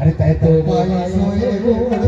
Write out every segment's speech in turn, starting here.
अरे तय तो भाई सोए हो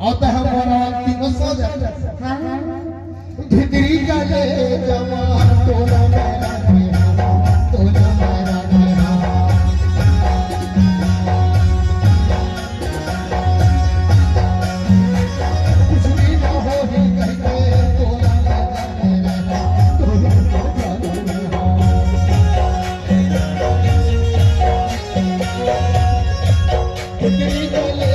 आता है हमारा तीनों सजा भितरी का ले जवान तोला मेरा तोला मेरा कुछ भी ना हो ही कहीं तोला मेरा भितरी का ले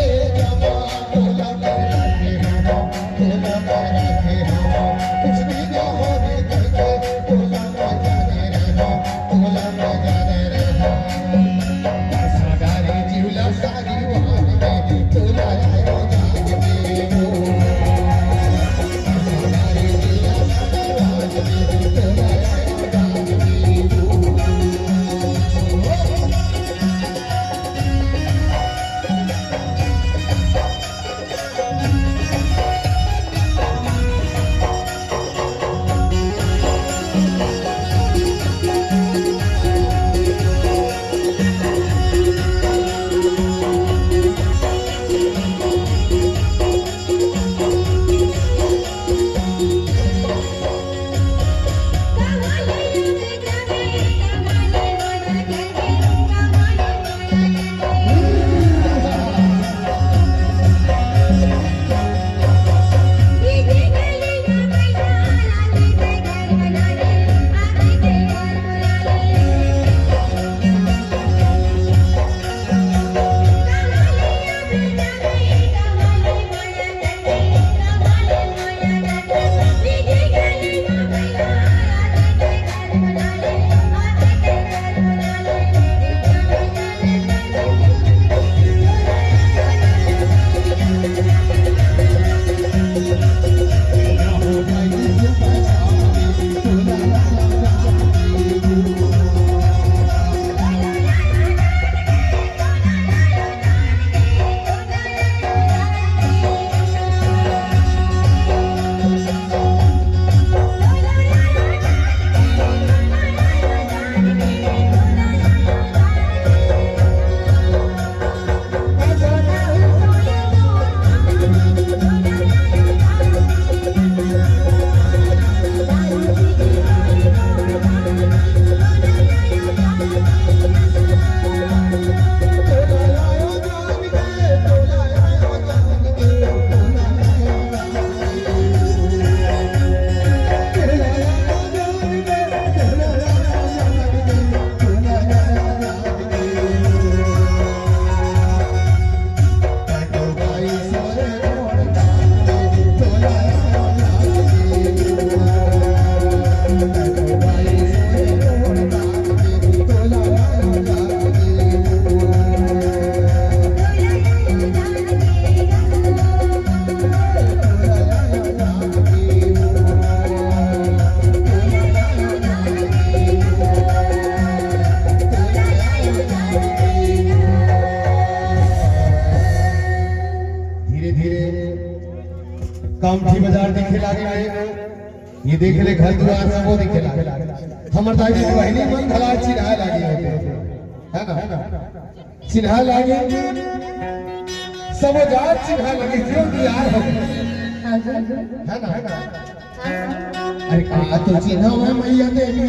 कामठी बाजार दिखे लागे ये देख ले घर द्वार सब वो दिखे लागे हमर दादी बहनी मन भला चिन्हा लागे होते है ना चिन्हा लागे सब जात चिन्हा लगे क्यों यार हो है ना अरे का तो चिन्हा है मैया देवी